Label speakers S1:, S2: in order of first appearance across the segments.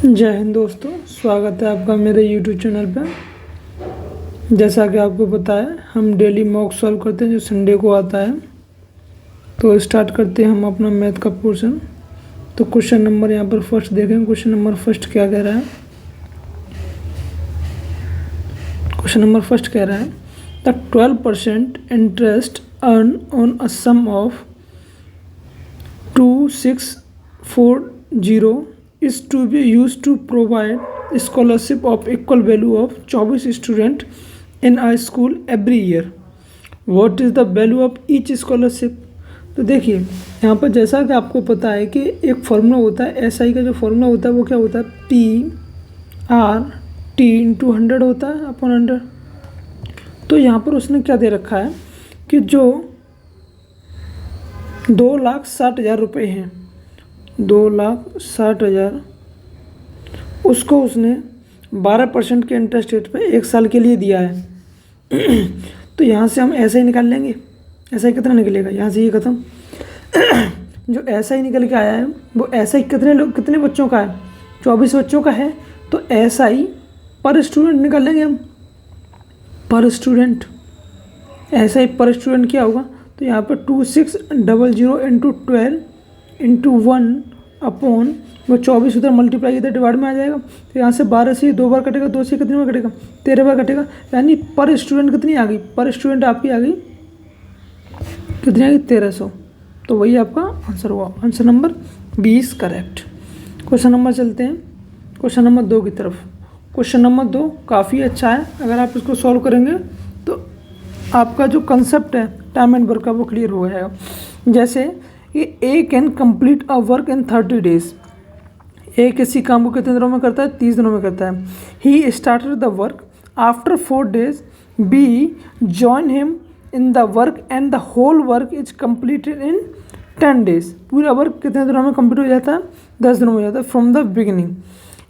S1: जय हिंद दोस्तों, स्वागत है आपका मेरे YouTube चैनल पर। जैसा कि आपको पता है, हम डेली मॉक सॉल्व करते हैं जो संडे को आता है। तो स्टार्ट करते हैं हम अपना मैथ का पोर्शन। तो क्वेश्चन नंबर यहाँ पर फर्स्ट देखें। क्वेश्चन नंबर फर्स्ट क्या कह रहा है? क्वेश्चन नंबर फर्स्ट कह रहा है the 12% interest earn on a sum of 2640 is to be used to provide scholarship of equal value of 24 student in a school every year. What is the value of each scholarship? तो देखिए यहाँ पर जैसा कि आपको पता है कि एक फार्मूला होता है SI का। जो फार्मूला होता है वो क्या होता है? PR/T × 100 होता है अपॉन 100। तो यहाँ पर उसने क्या दे रखा है कि जो 2,60,000 रुपये हैं, 2,60,000, उसको उसने 12% के इंटरेस्ट रेट पे 1 साल के लिए दिया है। तो यहाँ से हम ऐसा ही निकाल लेंगे। ऐसा ही कितना निकलेगा? यहाँ से ये ख़त्म। जो ऐसा ही निकल के आया है वो ऐसा ही कितने बच्चों का है? 24 बच्चों का है। तो ऐसा ही पर स्टूडेंट निकाल लेंगे हम। पर स्टूडेंट ऐसा ही पर स्टूडेंट क्या होगा? तो यहाँ पर 2600 × 12 × 1 अपॉन वो 24 उधर मल्टीप्लाई इधर डिवाइड में आ जाएगा। तो यहाँ से 12 से 2 बार कटेगा, 2 से कितनी बार कटेगा? 13 बार कटेगा। यानी पर स्टूडेंट कितनी आ गई? पर स्टूडेंट आपकी आ गई कितनी आ गई? 1300। तो वही आपका आंसर हुआ। Answer number 20 correct. Question number चलते हैं क्वेश्चन नंबर 2 की तरफ। क्वेश्चन नंबर 2 काफ़ी अच्छा है। अगर आप इसको सॉल्व करेंगे तो आपका जो कंसेप्ट है टाइम एंड वर्क का वो क्लियर हो जाएगा। जैसे कि A can complete a work in 30 days. A किसी काम को कितने दिनों में करता है? 30 दिनों में करता है। ही started the work after 4 days। B join him in the work and the whole work is completed in 10 days। पूरा वर्क कितने दिनों में कंप्लीट हो जाता है? 10 दिनों में हो जाता है from the beginning.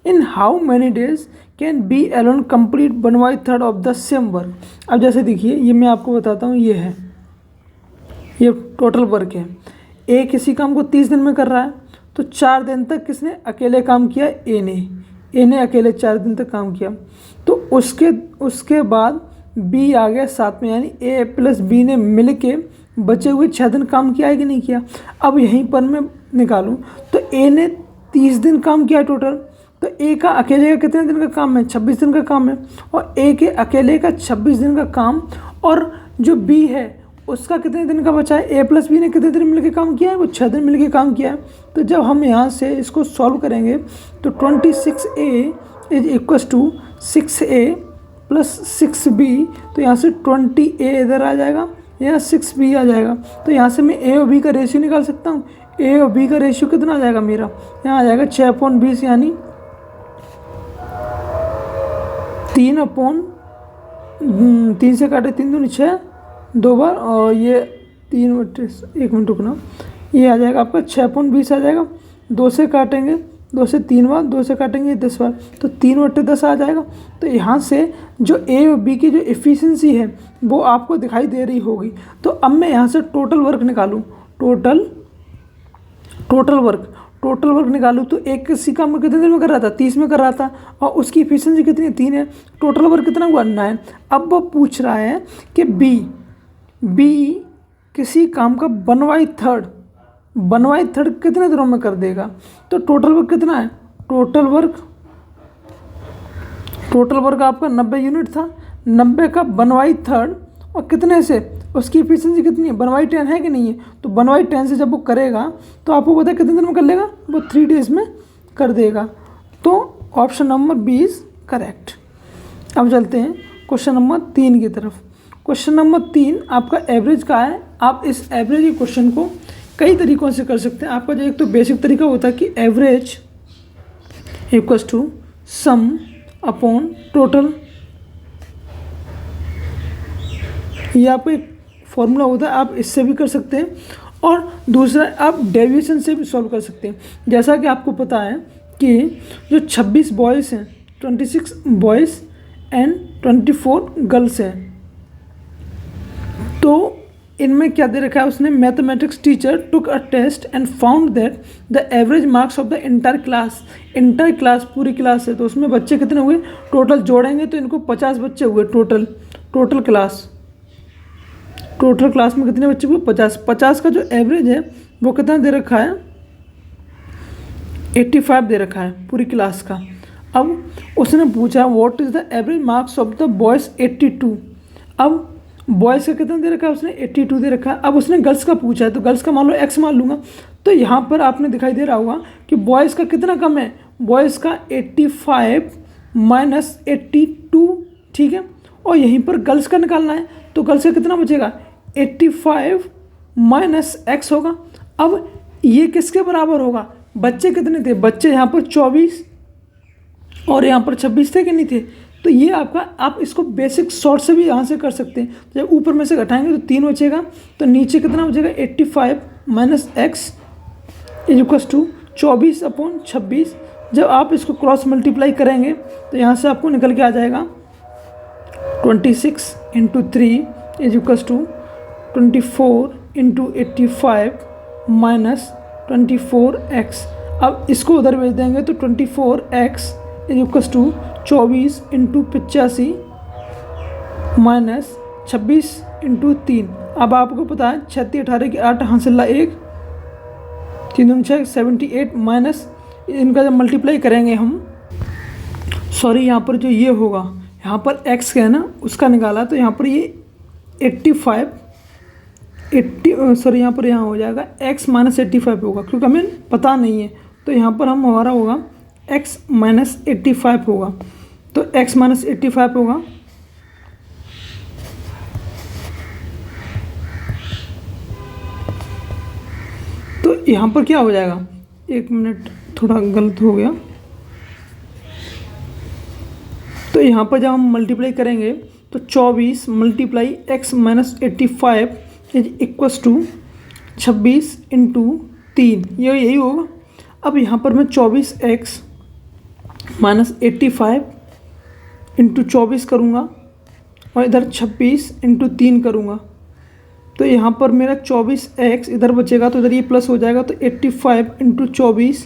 S1: In how many days can be alone complete 1/3 of the same work. अब जैसे देखिए, ये मैं आपको बताता हूँ, ये है, ये टोटल वर्क है। ए किसी काम को 30 दिन में कर रहा है, तो 4 दिन तक किसने अकेले काम किया? ए ने अकेले 4 दिन तक काम किया। तो उसके बाद बी आ गया साथ में, यानी ए प्लस बी ने मिल के बचे हुए 6 दिन काम किया है कि नहीं किया? अब यहीं पर मैं निकालूं तो ए ने 30 दिन काम किया टोटल। तो ए का अकेले का कितने दिन का काम है? 26 दिन का काम है। और ए के अकेले का 26 दिन का काम, और जो बी है उसका कितने दिन का बचा है? ए प्लस बी ने कितने दिन मिलकर काम किया है? वो 6 दिन मिलकर काम किया है। तो जब हम यहाँ से इसको सॉल्व करेंगे तो 26A is equals to 6A plus 6B। तो यहाँ से 20A इधर आ जाएगा, यहाँ 6B आ जाएगा। तो यहाँ से मैं ए और बी का रेशियो निकाल सकता हूँ। ए और बी का रेशियो कितना आ जाएगा मेरा? यहाँ आ जाएगा 6/20, यानी 3 से काटे 3 दूनी 6, 2 बार, और ये 1 मिनट रुकना, ये आ जाएगा आपका 6/20 आ जाएगा। 2 से काटेंगे, 2 से 3 बार, 2 से काटेंगे 10 बार, तो 3/10 आ जाएगा। तो यहाँ से जो ए और बी की जो एफिशिएंसी है वो आपको दिखाई दे रही होगी। तो अब मैं यहाँ से टोटल वर्क निकालूँ, टोटल वर्क निकालूँ तो एक किसी काम में कितने दिन में कर रहा था? 30 में कर रहा था, और उसकी एफिशिएंसी कितनी है? 3 है। टोटल वर्क कितना हुआ? 9। अब वो पूछ रहा है कि बी किसी काम का 1/3 कितने दिनों में कर देगा? तो टोटल वर्क कितना है? टोटल वर्क आपका 90 यूनिट था। 90 का 1/3 और कितने से? उसकी एफिशिएंसी कितनी है? 1/10 है कि नहीं है? तो 1/10 से जब वो करेगा तो आपको पता है कितने दिन में कर लेगा? वो 3 days में कर देगा। तो ऑप्शन नंबर 20 करेक्ट। अब चलते हैं क्वेश्चन नंबर 3 की तरफ। क्वेश्चन नंबर 3 आपका एवरेज का है। आप इस एवरेज क्वेश्चन को कई तरीक़ों से कर सकते हैं। आपका जो एक तो बेसिक तरीका होता है कि average equals to sum upon total. ये आपको एक फॉर्मूला होता है, आप इससे भी कर सकते हैं। और दूसरा, आप डेविएशन से भी सॉल्व कर सकते हैं। जैसा कि आपको पता है कि जो 26 बॉयज़ हैं, 26 बॉयज़ एंड 24 गर्ल्स हैं, तो इनमें क्या दे रखा है उसने, mathematics teacher took a test and found that the average marks of the inter class पूरी क्लास है, तो उसमें बच्चे कितने हुए टोटल, जोड़ेंगे तो इनको 50 बच्चे हुए टोटल क्लास में कितने बच्चे हुए 50 का जो एवरेज है वो कितना दे रखा है 85 दे रखा है पूरी क्लास का। अब उसने पूछा what is the average marks of the boys 82। अब बॉयज़ का कितना दे रखा है उसने 82 दे रखा है। अब उसने गर्ल्स का पूछा है तो गर्ल्स का मान लो x मान लूँगा, तो यहाँ पर आपने दिखाई दे रहा होगा कि बॉयज़ का कितना कम है, बॉयज़ का 85 माइनस 82, ठीक है। और यहीं पर गर्ल्स का निकालना है तो गर्ल्स का कितना बचेगा 85 माइनस x होगा। अब ये किसके बराबर होगा, बच्चे कितने थे, बच्चे यहाँ पर 24 और यहाँ पर 26 थे कि नहीं थे। तो ये आपका, आप इसको बेसिक शॉर्ट से भी यहाँ से कर सकते हैं। जब ऊपर में से घटाएंगे तो 3 बचेगा, तो नीचे कितना बचेगा 85 minus x is equals to 24/26। जब आप इसको क्रॉस मल्टीप्लाई करेंगे तो यहाँ से आपको निकल के आ जाएगा 26 × 3 is equals to 24 × 85 minus 24x। अब इसको उधर भेज देंगे तो 24x is equals to 24 × 85 minus 26 × 3। अब आपको पता है 36 18 की 8 हासिल 1 3 दूनी 6 78 माइनस इनका जब मल्टीप्लाई करेंगे हम, सॉरी यहाँ पर जो ये होगा यहाँ पर x का है ना उसका निकाला, तो यहाँ पर ये 85 सॉरी यहाँ पर यहाँ हो जाएगा x माइनस 85 होगा, क्योंकि हमें पता नहीं है। तो यहाँ पर हम हमारा होगा x माइनस 85 होगा, तो x माइनस 85 होगा। तो यहाँ पर क्या हो जाएगा, 1 मिनट थोड़ा गलत हो गया। तो यहाँ पर जब हम मल्टीप्लाई करेंगे तो 24 multiply x minus 85 is equals to 26 × 3, यही होगा। अब यहाँ पर मैं 24x माइनस 85 × 24 करूँगा और इधर 26 × 3 करूँगा, तो यहाँ पर मेरा 24x इधर बचेगा तो इधर ये प्लस हो जाएगा, तो 85 × 24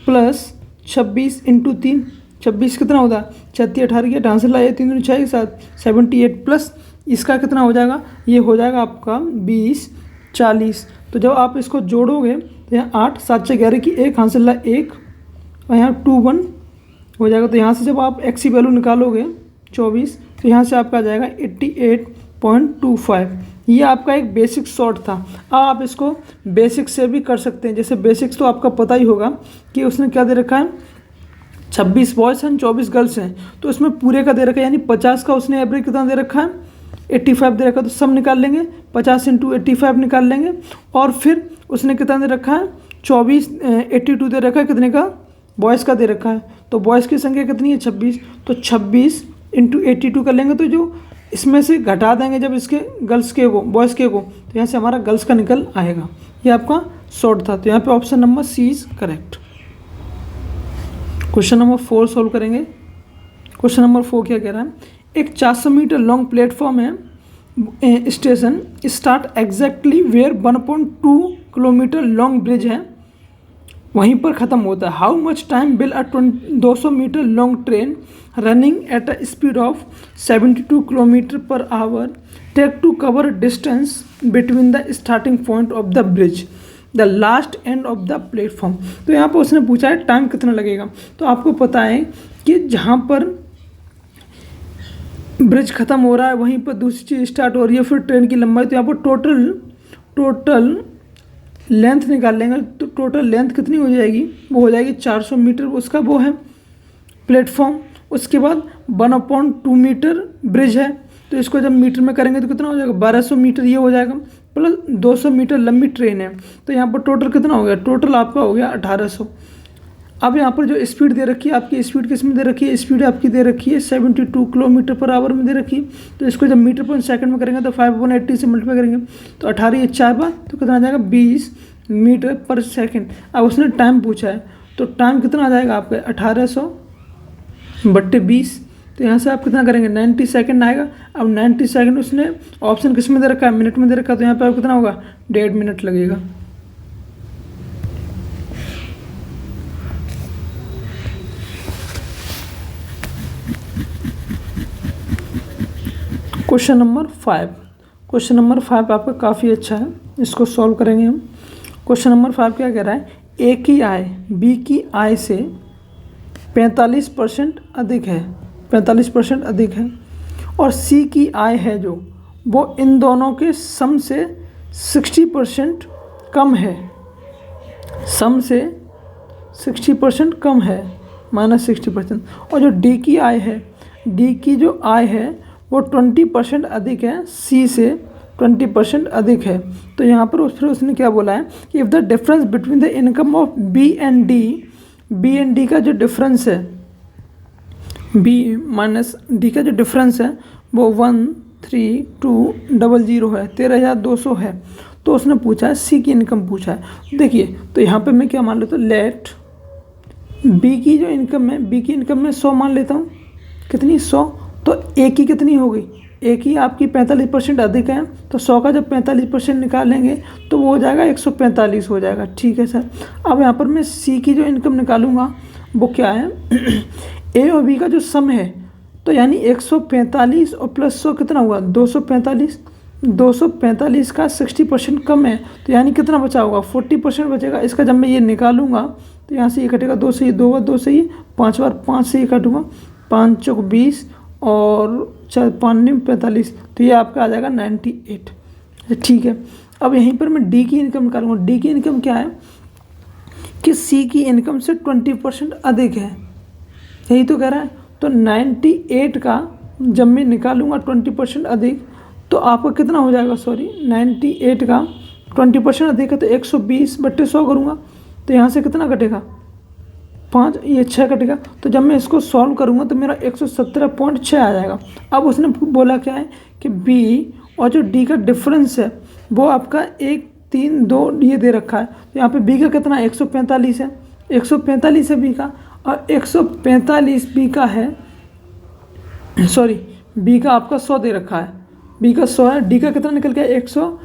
S1: प्लस 26 × 3, 26 कितना होता है 36 18 की 8 से लाए 3 दूनी 6 के साथ 78 प्लस इसका कितना हो जाएगा, ये हो जाएगा आपका 20 40। तो जब आप इसको जोड़ोगे तो यहाँ 8 7 6 11 की 1 हासिल 1 और यहाँ 2 1 हो जाएगा। तो यहाँ से जब आप x की वैल्यू निकालोगे 24, तो यहाँ से आपका आ जाएगा 88.25। ये आपका एक बेसिक शॉर्ट था। अब आप इसको बेसिक से भी कर सकते हैं। जैसे बेसिक्स तो आपका पता ही होगा कि उसने क्या दे रखा है, 26 बॉयज़ हैं 24 गर्ल्स हैं, तो उसमें पूरे का दे रखा है, यानी 50 का उसने एवरेज कितना दे रखा है 85 दे रखा है। तो सब निकाल लेंगे, 50 × 85 निकाल लेंगे। और फिर उसने कितना दे रखा है 82 दे रखा है, कितने का बॉयज़ का दे रखा है। तो बॉयज़ की संख्या कितनी है 26, तो 26 × 82 कर लेंगे, तो जो इसमें से घटा देंगे जब इसके गर्ल्स के को बॉयज़ के को, तो यहाँ से हमारा गर्ल्स का निकल आएगा। ये आपका शॉर्ट था, तो यहाँ पे option number C is correct. Question number 4 solve करेंगे। क्वेश्चन नंबर 4 क्या कह रहा है, एक 400 मीटर लॉन्ग प्लेटफॉर्म है, station start exactly where 1.2 kilometre long bridge है, वहीं पर ख़त्म होता है। How much time will 200 metre long train running at a speed of 72 kilometre per hour take to cover distance between the starting point of the bridge the last end of the platform. तो यहाँ पर उसने पूछा है time कितना लगेगा। तो आपको पता है कि जहाँ पर ब्रिज ख़त्म हो रहा है वहीं पर दूसरी चीज़ स्टार्ट हो रही है, फिर ट्रेन की लंबाई। तो यहाँ पर टोटल लेंथ निकाल लेंगे, तो टोटल लेंथ कितनी हो जाएगी, वो हो जाएगी 400 मीटर, उसका वो है प्लेटफॉर्म। उसके बाद 1/2 मीटर ब्रिज है, तो इसको जब मीटर में करेंगे तो कितना हो जाएगा 1200 मीटर ये हो जाएगा, प्लस 200 मीटर लंबी ट्रेन है। तो यहाँ पर टोटल कितना हो गया, टोटल आपका हो गया 1800। अब यहाँ पर जो स्पीड दे रखी है, आपकी स्पीड किस में दे रखी है, स्पीड आपकी दे रखी है 72 किलोमीटर पर आवर में दे रखी है। तो इसको जब मीटर पर सेकंड में करेंगे तो 5/80 से मल्टीप्लाई करेंगे, तो 18 ये 4 बार, तो कितना आ जाएगा 20 मीटर पर सेकंड। अब उसने टाइम पूछा है, तो टाइम कितना आ जाएगा आपका 1800/20। तो यहाँ से आप कितना करेंगे 90 सेकंड आएगा। अब 90 सेकंड उसने ऑप्शन किस में दे रखा है, मिनट में दे रखा है, तो यहाँ पे कितना होगा, 1.5 मिनट लगेगा। क्वेश्चन नंबर 5, क्वेश्चन नंबर 5 आपका काफ़ी अच्छा है, इसको सॉल्व करेंगे हम। क्वेश्चन नंबर 5 क्या कह रहा है, ए की आय बी की आय से 45% अधिक है, 45% अधिक है, और सी की आय है जो वो इन दोनों के सम से 60% कम है, सम से 60% कम है, -60%। और जो डी की आय है, डी की जो आय है वो 20% अधिक है, सी से 20% अधिक है। तो यहाँ पर फिर उसने क्या बोला है कि if the difference between the income of B and D का जो डिफरेंस है, बी माइनस डी का जो डिफरेंस है वो 13200 है, 13,200 है। तो उसने पूछा है सी की इनकम पूछा है। देखिए तो यहाँ पे मैं क्या मान लेता हूँ, लेट बी की जो इनकम है, बी की इनकम में 100 मान लेता हूँ, कितनी 100, तो ए की कितनी हो गई, ए की आपकी 45% अधिक है, तो 100 का जब 45% निकालेंगे तो वो हो जाएगा 145 हो जाएगा। ठीक है सर। अब यहाँ पर मैं सी की जो इनकम निकालूंगा वो क्या है, ए और बी का जो सम है, तो यानी 145 और प्लस 100 कितना हुआ, 245, 245 का 60% कम है, तो यानी कितना बचा होगा, 40% बचेगा। इसका जब मैं ये निकालूंगा तो यहाँ से ये कटेगा, 2 से ये 2 बार 2 से ये 5 बार 5 से ये काटूंगा, 5 चौक 20 और 4 5 9 45, तो ये आपका आ जाएगा 98। ठीक है। अब यहीं पर मैं डी की इनकम निकालूंगा। डी की इनकम क्या है कि सी की इनकम से 20% अधिक है, यही तो कह रहा है। तो 98 का जब मैं निकालूंगा 20% अधिक, तो आपका कितना हो जाएगा, सॉरी 98 का 20% अधिक है तो 120/100 करूँगा, तो यहाँ से कितना कटेगा, 5, ये 6 कटेगा। तो जब मैं इसको सॉल्व करूँगा तो मेरा 117.6 आ जाएगा। अब उसने बोला क्या है कि बी और जो डी का डिफरेंस है वो आपका 1 3 2 ये दे रखा है, तो यहाँ पे बी का कितना 145 है, 145 है बी का, और 145 बी का है, सॉरी बी का आपका 100 दे रखा है, बी का 100 है, डी का कितना निकल गया 100,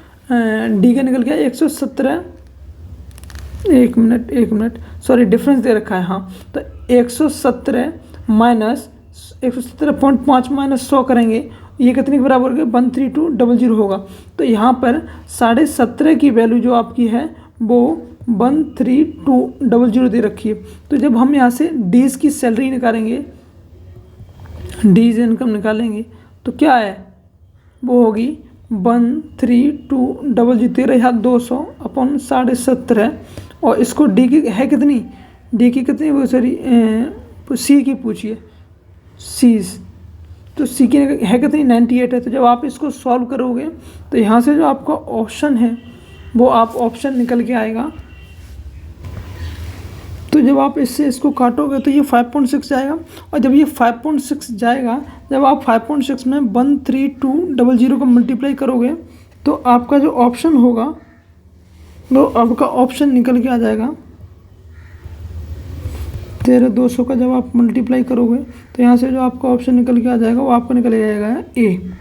S1: डी का निकल गया 117, एक मिनट सॉरी डिफरेंस दे रखा है, हाँ। तो 117 माइनस 117.5 माइनस 100 करेंगे, ये कितने के बराबर हो गया, 13200 होगा। तो यहाँ पर 17.5 की वैल्यू जो आपकी है वो 13200 दे रखी है। तो जब हम यहाँ से डीज की सैलरी निकालेंगे, डीज इनकम निकालेंगे, तो क्या है, वो होगी 13200, 13,200 अपॉन 17.5, और इसको डी की है कितनी, डी की कितनी वो सॉरी सी की पूछिए, सीज, तो सी की है कितनी 98 है। तो जब आप इसको सॉल्व करोगे तो यहाँ से जो आपका ऑप्शन है वो आप ऑप्शन निकल के आएगा। तो जब आप इससे इसको काटोगे तो ये 5.6 जाएगा, और जब ये 5.6 जाएगा, जब आप 5.6 में 13200 को मल्टीप्लाई करोगे तो आपका जो ऑप्शन होगा वो आपका ऑप्शन निकल के आ जाएगा 13,200 का जब आप मल्टीप्लाई करोगे तो यहाँ से जो आपका ऑप्शन निकल के आ जाएगा वो आपका निकल जाएगा ए।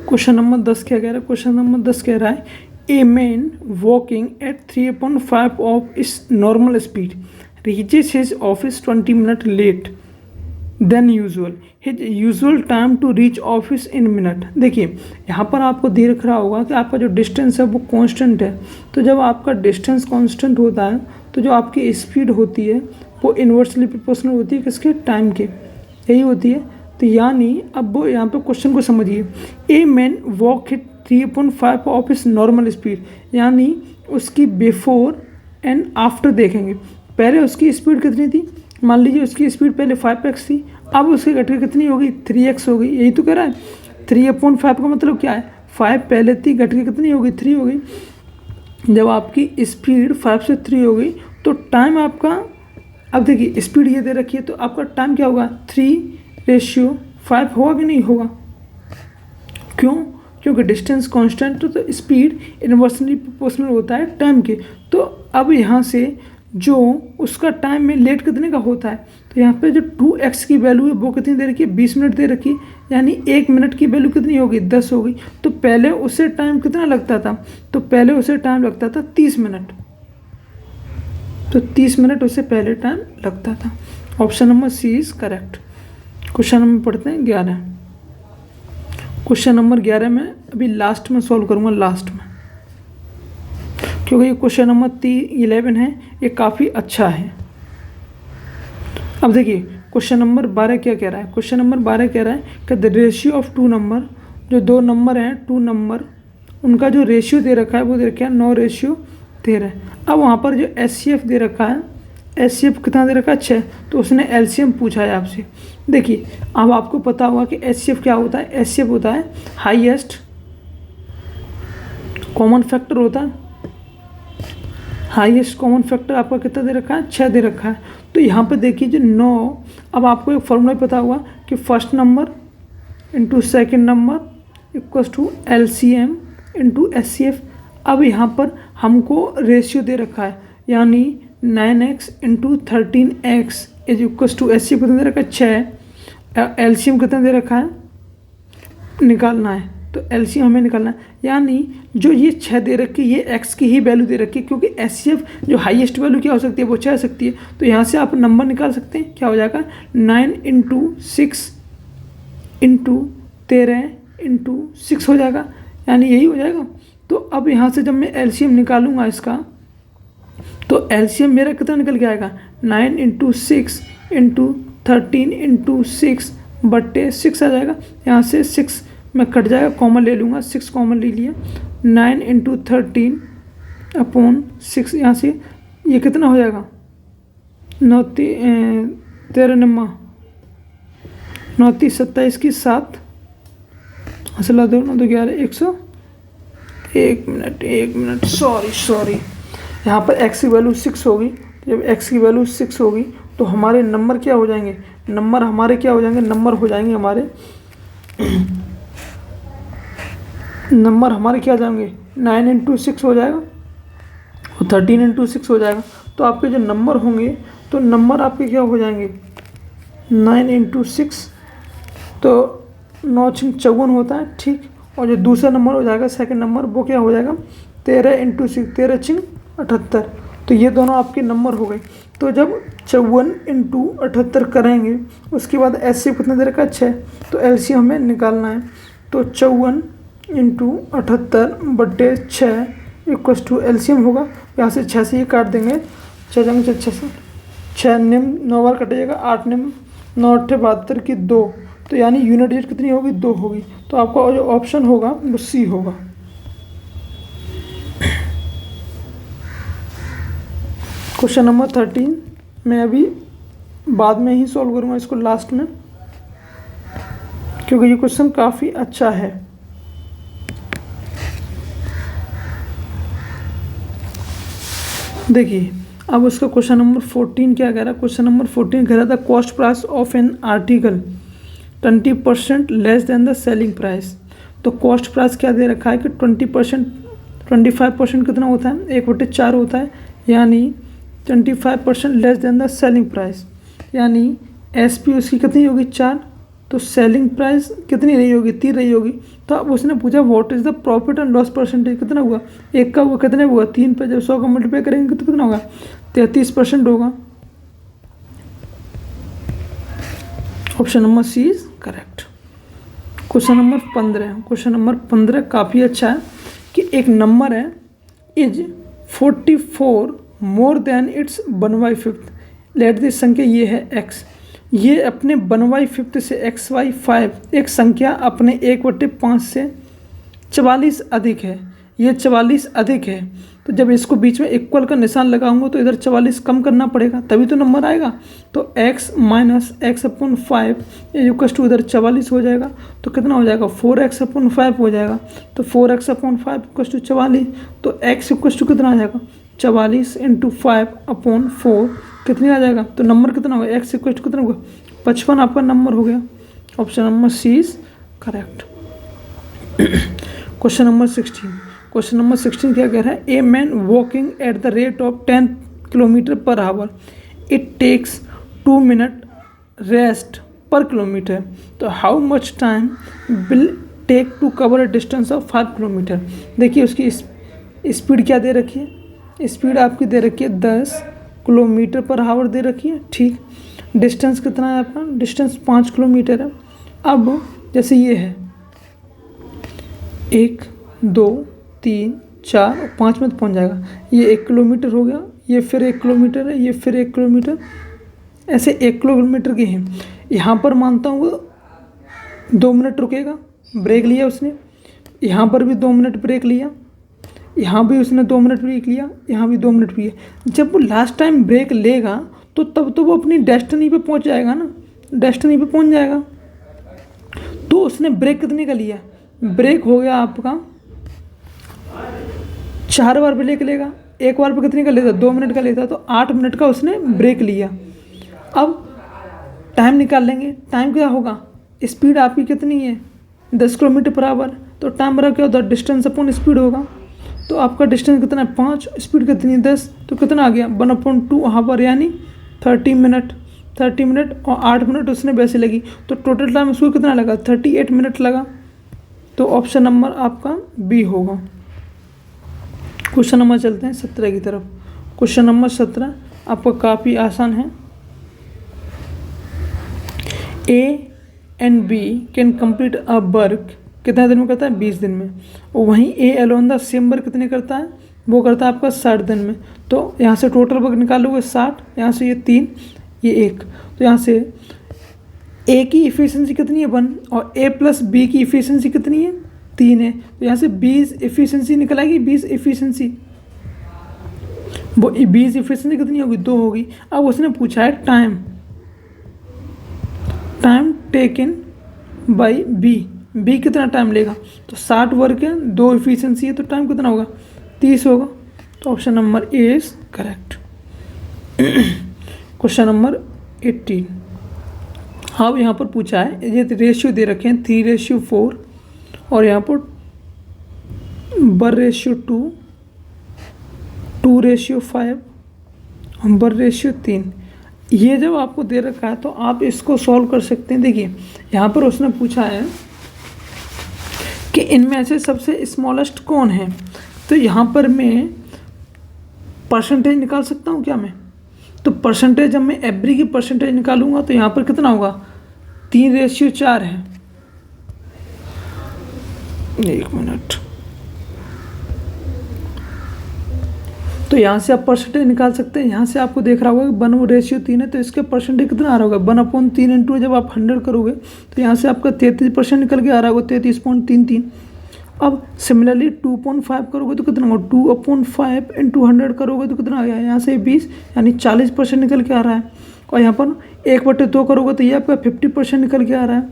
S1: क्वेश्चन नंबर 10 क्या कह रहा है, क्वेश्चन नंबर 10 कह रहा है a man walking at 3.5 of his normal speed reaches his office 20 minute late then usual, his usual time to reach office in minute. देखिए यहाँ पर आपको दे रख रहा होगा कि आपका जो डिस्टेंस है वो कांस्टेंट है। तो जब आपका डिस्टेंस कांस्टेंट होता है तो जो आपकी स्पीड होती है वो इन्वर्सली प्रोपोर्शनल होती है किसके, टाइम के, यही होती है। तो यानी अब वो यहाँ पे क्वेश्चन को समझिए, a man walk hit 3.5 of his normal speed, यानी उसकी बिफोर एंड आफ्टर देखेंगे। पहले उसकी स्पीड कितनी थी, मान लीजिए उसकी स्पीड पहले 5x थी, अब उसकी घट के कितनी हो गई 3x हो गई, यही तो कह रहा है। 3/5 का मतलब क्या है, 5 पहले थी, घट के कितनी हो गई 3 हो गई। जब आपकी स्पीड 5 से 3 हो गई तो टाइम आपका, अब देखिए स्पीड ये दे रखी है, तो आपका टाइम क्या होगा 3:5 होगा कि नहीं होगा? क्यों? क्योंकि डिस्टेंस कांस्टेंट, तो स्पीड इन्वर्सली प्रोपोर्शनल होता है टाइम के। तो अब यहाँ से जो उसका टाइम में लेट कितने का होता है, तो यहाँ पे जो 2x की वैल्यू है वो कितनी दे रखी है, 20 मिनट दे रखी है, यानी 1 मिनट की वैल्यू कितनी होगी, 10 होगी। तो पहले उसे टाइम कितना लगता था, तो पहले उसे टाइम लगता था 30 मिनट, तो 30 मिनट उससे पहले टाइम लगता था। Option number C is correct. Question number पढ़ते हैं 11। क्वेश्चन नंबर 11 में अभी लास्ट में सॉल्व करूँगा, लास्ट में, क्योंकि ये क्वेश्चन नंबर 11 है, ये काफ़ी अच्छा है। अब देखिए क्वेश्चन नंबर 12 क्या कह रहा है। क्वेश्चन नंबर 12 कह रहा है कि द रेशियो ऑफ 2 नंबर, जो 2 नंबर हैं 2 नंबर, उनका जो रेशियो दे रखा है वो दे रखा है 9:13। अब वहाँ पर जो HCF दे रखा है, HCF कितना दे रखा है 6, तो उसने LCM पूछा है आपसे। देखिए अब आपको पता होगा कि HCF क्या होता है, HCF होता है हाईएस्ट कॉमन फैक्टर होता है। हाईएस्ट कॉमन फैक्टर आपका कितना दे रखा है, 6 दे रखा है। तो यहाँ पे देखिए जो 9, अब आपको एक फॉर्मूला पता होगा कि first number into second number equals to LCM into HCF। अब यहाँ पर हमको रेशियो दे रखा है, यानी 9x into 13x is equals to HCF कितना दे रखा है 6, LCM कितना दे रखा है निकालना है, तो LCM हमें निकालना है। यानी जो ये 6 दे रखी है ये x की ही वैल्यू दे रखी है, क्योंकि HCF जो हाईएस्ट वैल्यू क्या हो सकती है, वो 6 सकती है। तो यहाँ से आप नंबर निकाल सकते हैं, क्या हो जाएगा 9 इंटू 6 इंटू 13 इंटू 6 हो जाएगा, यानी यही हो जाएगा। तो अब यहाँ से जब मैं LCM निकालूंगा इसका, तो LCM मेरा कितना निकल के आएगा 9 इंटू 6 इंटू 13 इंटू 6 बट्टे 6 आ जाएगा। यहाँ से 6 में कट जाएगा, कॉमन ले लूँगा, 6 कॉमन ले लिया, 9 इंटू 13 अपॉन 6, यहाँ से ये कितना हो जाएगा 13 9 27 की 7 असला 2 9 2 11 100। एक मिनट सॉरी, यहाँ पर x की वैल्यू 6 होगी। जब x की वैल्यू 6 होगी तो हमारे नंबर क्या हो जाएंगे, नंबर हमारे क्या आ जाएंगे 9 इंटू 6 हो जाएगा और 13 इंटू 6 हो जाएगा। तो आपके जो नंबर होंगे, तो नंबर आपके क्या हो जाएंगे 9 इंटू 6, तो 9 6 54 होता है, ठीक। और जो दूसरा नंबर हो जाएगा सेकंड नंबर, वो क्या हो जाएगा 13 इंटू 6, 13 6 78। तो ये दोनों आपके नंबर हो गए। तो जब 54 इंटू 78 करेंगे, उसके बाद HCF कितना दे रखा है 6, तो LCM हमें निकालना है। तो 54 इंटू 78 बट्टे 6 इक्वस टू LCM होगा, यहाँ से 6 से ये काट देंगे, 6 जंग 6 निम 9 बार कटेगा, 8 निम 9 8 72 की 2, तो यानी यूनिट डिजिट कितनी होगी 2 होगी। तो आपका जो ऑप्शन होगा वो C होगा। क्वेश्चन नंबर 13 मैं अभी बाद में ही सॉल्व करूँगा इसको लास्ट में, क्योंकि ये क्वेश्चन काफ़ी अच्छा है। देखिए अब उसका क्वेश्चन नंबर 14 क्या कह रहा है। क्वेश्चन नंबर 14 कह रहा था cost price of an article 20% less than the selling price. तो कॉस्ट प्राइस क्या दे रखा है कि 25% कितना होता है 1/4 होता है, यानी 25% less than the selling price, यानी SP उसकी कितनी होगी 4, तो सेलिंग प्राइस कितनी रही होगी 3 रही होगी। तो अब उसने पूछा what is the profit and loss percentage, कितना हुआ 1 का हुआ, कितने हुआ 3 पे, जब 100 का मल्टीप्लाई करेंगे तो कितना होगा 33% होगा। Option number C is correct. Question number 15, question number 15 काफ़ी अच्छा है कि एक नंबर है is 44 more than it's 1/5, let this संख्या ये है x, ये अपने 1/5 से xy5 एक संख्या अपने 1/5 से 44 अधिक है, ये 44 अधिक है। तो जब इसको बीच में इक्वल का निशान लगाऊंगा तो इधर 44 कम करना पड़ेगा तभी तो नंबर आएगा। तो x minus x/5 equals to इधर 44 हो जाएगा, तो कितना हो जाएगा 4x/5 हो जाएगा। तो 4x/5 इक्वल्स टू 44, तो x इक्वल्स टू कितना आ जाएगा 44 इंटू 5/4 कितनी आ जाएगा? तो नंबर कितना होगा? x इक्वल टू कितना होगा? 55 आपका नंबर हो गया। Option number C is correct. Question number 16। Question number 16 क्या कह रहा है? A man walking at the rate of 10 kilometre per hour, it takes 2 minute rest per kilometre, तो how much time will take to cover a distance of 5 kilometre. देखिए उसकी speed क्या दे रखी है? स्पीड आपकी दे रखी है 10 किलोमीटर पर आवर दे रखी है, ठीक। डिस्टेंस कितना है आपका? डिस्टेंस 5 किलोमीटर है। अब जैसे ये है 1 2 3 4 और 5 में तो पहुँच जाएगा। ये 1 किलोमीटर हो गया, ये फिर 1 किलोमीटर है, ये फिर 1 किलोमीटर, ऐसे 1 किलोमीटर के हैं। यहाँ पर मानता हूँ वो 2 मिनट रुकेगा, ब्रेक लिया उसने। यहाँ पर भी 2 मिनट ब्रेक लिया, यहाँ भी उसने 2 मिनट ब्रेक लिया, यहाँ भी 2 मिनट लिया। जब वो लास्ट टाइम ब्रेक लेगा तो तब तो वो अपनी डेस्टिनी पे पहुँच जाएगा ना, डेस्टिनी पे पहुँच जाएगा। तो उसने ब्रेक कितने का लिया? ब्रेक हो गया आपका 4 बार ब्रेक लेगा, एक बार पे कितने का लेता? 2 मिनट का लेता, तो 8 मिनट का उसने ब्रेक लिया। अब टाइम निकाल लेंगे। टाइम क्या होगा? स्पीड आपकी कितनी है? 10 किलोमीटर पर आवर, तो टाइम बराबर क्या होता है? डिस्टेंस अपॉन स्पीड होगा। तो आपका डिस्टेंस कितना है? 5, स्पीड कितनी है? 10, तो कितना आ गया? 1/2 हावर, यानी 30 मिनट। 30 मिनट और 8 मिनट उसने वैसे लगी, तो टोटल टाइम उसको कितना लगा? 38 मिनट लगा। तो ऑप्शन नंबर आपका बी होगा। क्वेश्चन नंबर चलते हैं 17 की तरफ। क्वेश्चन नंबर 17 आपका काफ़ी आसान है। A and B can complete a work, कितने दिन में करता है? 20 दिन में। और वहीं A alone the same work कितने करता है? वो करता है आपका 60 दिन में। तो यहाँ से टोटल वर्क निकालोगे 60, यहाँ से ये 3, ये 1, तो यहाँ से ए की इफ़िशेंसी कितनी है? 1, और ए प्लस बी की इफ़िशेंसी कितनी है? 3 है। तो यहाँ से 20 इफ़िशेंसी निकल आएगी। 20 इफ़िशेंसी, वो 20 इफ़िशेंसी कितनी होगी? 2 होगी। अब उसने पूछा है टाइम टेकन बाई बी कितना टाइम लेगा? तो 60 वर्क है, 2 इफ़िशेंसी है, तो टाइम कितना होगा? 30 होगा। तो option number A is correct. Question number 18। हाँ, यहाँ पर पूछा है, ये रेशियो दे रखे हैं 3:4 और यहाँ पर 1:2, 2:5 और 1:3। ये जब आपको दे रखा है तो आप इसको सॉल्व कर सकते हैं। देखिए यहाँ पर उसने पूछा है कि इनमें से सबसे स्मॉलेस्ट कौन है, तो यहाँ पर मैं परसेंटेज निकाल सकता हूँ क्या मैं? तो परसेंटेज, जब मैं एवरी की परसेंटेज निकालूंगा तो यहाँ पर कितना होगा? 3:4 है। 1 मिनट। तो यहाँ से आप परसेंटेज निकाल सकते हैं। यहाँ से आपको देख रहा होगा कि 1:3 है, तो इसके परसेंटेज कितना आ रहा होगा? 1/3 इंटू जब आप 100 करोगे तो यहाँ से आपका 33% निकल के आ रहा होगा, 33.33। अब सिमिलरली 2.5 करोगे तो कितना होगा? 2/5 इंटू 100 करोगे तो कितना आ गया? यहाँ से 20, यानी 40% निकल के आ रहा है। और यहाँ पर 1/2 करोगे तो ये आपका 50% निकल के आ रहा है।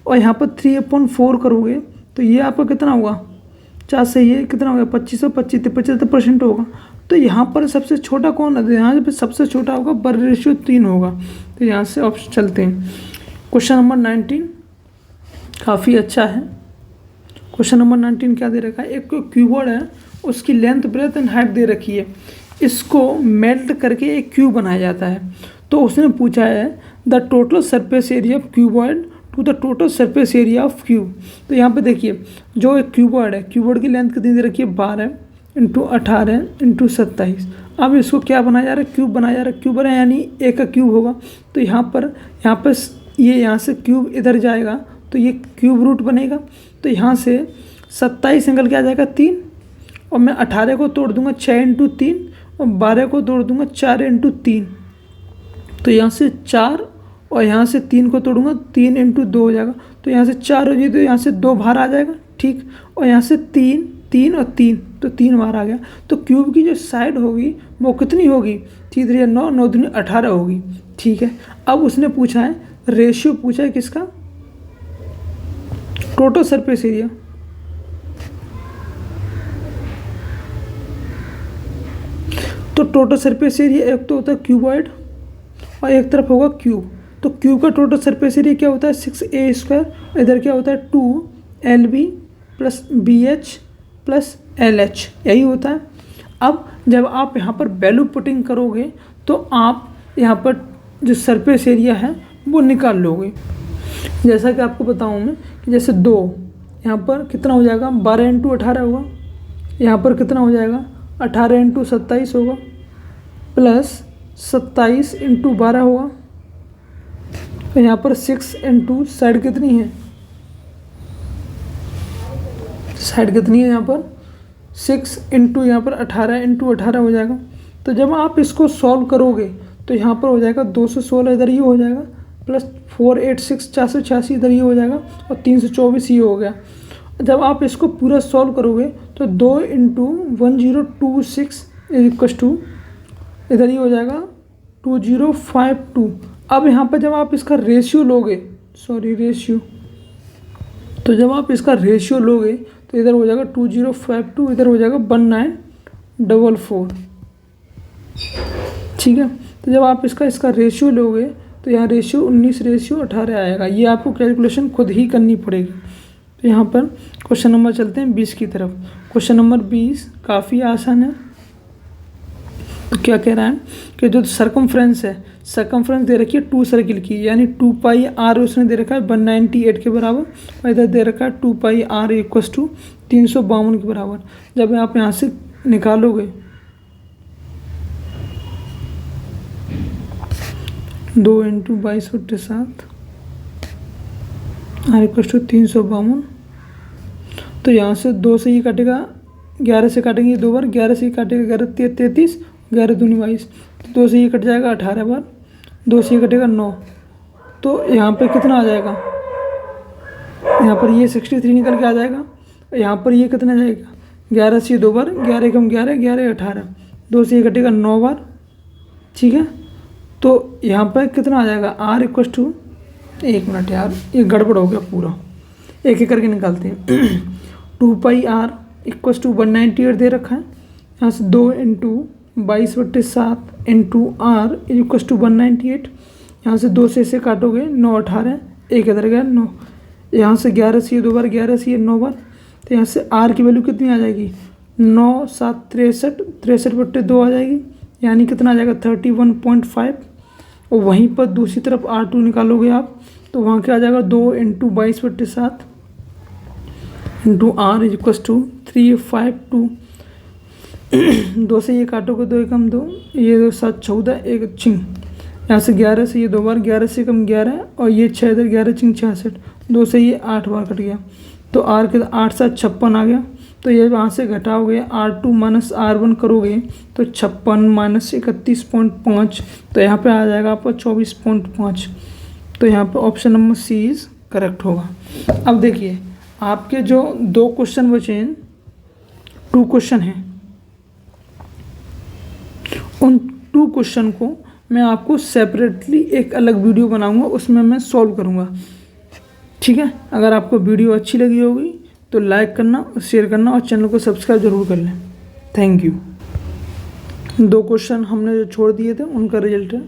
S1: और यहाँ पर 3/4 करोगे तो ये आपका कितना होगा? 4 से ये कितना होगा? 25 और 25 75% होगा। तो यहाँ पर सबसे छोटा कौन है? यहाँ पर सबसे छोटा होगा 1:3 होगा। तो यहाँ से ऑप्शन चलते हैं। क्वेश्चन नंबर 19 काफ़ी अच्छा है। क्वेश्चन नंबर 19 क्या दे रखा है? एक क्यूबॉइड है, उसकी लेंथ, ब्रेथ एंड हाइट दे रखी है। इसको मेल्ट करके एक क्यूब बनाया जाता है। तो उसने पूछा है the total surface area of cuboid to the total surface area of cube. तो यहाँ पे देखिए, जो एक क्यूबॉइड है, क्यूबॉइड की लेंथ कितनी दे रखी है? 12 इंटू 18 इंटू 27। अब इसको क्या बनाया जा रहा है? क्यूब बनाया जा रहा है। क्यूब है यानी एक का क्यूब होगा। तो यहाँ पर ये यहाँ से क्यूब इधर जाएगा तो ये क्यूब रूट बनेगा। तो यहाँ से 27 निकल के आ जाएगा 3, और मैं 18 को तोड़ दूंगा 6 इंटू 3, और 12 को तोड़ दूंगा 4 इंटू 3। तो यहाँ से 4 और यहाँ से 3 को तोड़ूंगा 3 इंटू 2 हो जाएगा। तो यहाँ से 4 हो जाए तो यहाँ से 2 बाहर आ जाएगा, ठीक। और यहाँ से 3 और 3, तो 3 बाहर आ गया। तो क्यूब की जो साइड होगी वो कितनी होगी? 3 3 9, 9 दूनी 18 होगी, ठीक है। अब उसने पूछा है, रेशियो पूछा है किसका? Total surface area. तो टोटल सरफेस एरिया एक तो होता है क्यूबॉइड और एक तरफ होगा क्यूब। तो क्यूब का टोटल सरफेस एरिया क्या होता है 6a²। इधर क्या होता है 2lb + bh + lh, यही होता है। अब जब आप यहाँ पर वैल्यू पुटिंग करोगे तो आप यहाँ पर जो सरफेस एरिया है वो निकाल लोगे। जैसा कि आपको बताऊँ मैं कि जैसे 2 यहाँ पर कितना हो जाएगा 12 × 18 होगा, यहाँ पर कितना हो जाएगा 18 × 27 होगा, प्लस 27 × 12 होगा, तो यहाँ पर 6 × साइड कितनी है, साइड कितनी है यहाँ पर 6 × यहाँ पर 18 × 18 हो जाएगा। तो जब आप इसको सॉल्व करोगे तो यहाँ पर हो जाएगा 216 इधर ये हो जाएगा, प्लस 486 486 इधर ये हो जाएगा, और 324 ये हो गया। जब आप इसको पूरा सॉल्व करोगे तो 2 × 1026 = इधर ये हो जाएगा 2052। अब यहाँ पर जब आप इसका रेशियो लोगे, तो जब आप इसका रेशियो लोगे तो इधर हो जाएगा 2052, इधर हो जाएगा 1944, ठीक है। तो जब आप इसका रेशियो लोगे तो यहाँ रेशियो 19:18 आएगा। ये आपको कैलकुलेशन खुद ही करनी पड़ेगी। तो यहाँ पर क्वेश्चन नंबर चलते हैं 20 की तरफ। क्वेश्चन नंबर 20 काफ़ी आसान है। तो क्या कह रहा है कि जो सरकमफ्रेंस है, सरकमफ्रेंस दे रखी है 2 सर्किल की, यानी 2πr उसने दे रखा है 198 के बराबर, और इधर दे रखा है 2πr = 352 के बराबर। जब आप यहाँ से निकालोगे 2 × 22/7 r = 352, तो यहाँ से 2 से ही काटेगा, 11 से काटेंगे 2 बार, 11 से ही काटेगा 11 × 33, 11 × 2 = 22, 2 से ही कट जाएगा 18 बार, 2 से ही कटेगा 9, तो यहाँ पे कितना आ जाएगा, यहाँ पर ये 63 निकल के आ जाएगा। यहाँ पर ये कितना जाएगा 11 से 2 बार, 11 × 11 11 18, 2 से ही कटेगा 9 बार, ठीक है। तो यहाँ पर कितना आ जाएगा r = 1 मिनट यार, ये गड़बड़ हो गया पूरा, एक एक करके निकालते हैं। 2πr = 198 दे रखा है, यहाँ से 2 × 22/7 × r = 198, यहाँ से 2 से इसे काटोगे 9 18, एक इधर गया 9, यहाँ से 11 से 2 बार, 11 से 9 बार, तो यहाँ से r की वैल्यू कितनी आ जाएगी 9 7 63, 63/2 आ जाएगी, यानी कितना आ जाएगा 31.5। और वहीं पर दूसरी तरफ R2 निकालोगे आप तो वहाँ क्या आ जाएगा 2 × 22/7 × r = 352। 2 से ये काटोगे 2 × 2, ये 2 7 14, 1 छिंग, यहाँ से 11 से ये 2 बार, 11 से कम 11, और ये 6 इधर 11 छिंग 66, 2 से ये 8 बार कट गया, तो r के 8 7 56 आ गया। तो ये वहाँ से घटाओगे R2 - R1 करोगे तो 56 - 31.5, तो यहाँ पे आ जाएगा आपका 24.5। तो यहाँ पे option number C is correct होगा। अब देखिए आपके जो 2 क्वेश्चन बचे हैं, 2 क्वेश्चन हैं, उन 2 क्वेश्चन को मैं आपको सेपरेटली एक अलग वीडियो बनाऊंगा, उसमें मैं सॉल्व करूंगा, ठीक है। अगर आपको वीडियो अच्छी लगी होगी तो लाइक करना, शेयर करना और चैनल को सब्सक्राइब जरूर कर लें। Thank you. 2 क्वेश्चन हमने जो छोड़ दिए थे उनका रिजल्ट है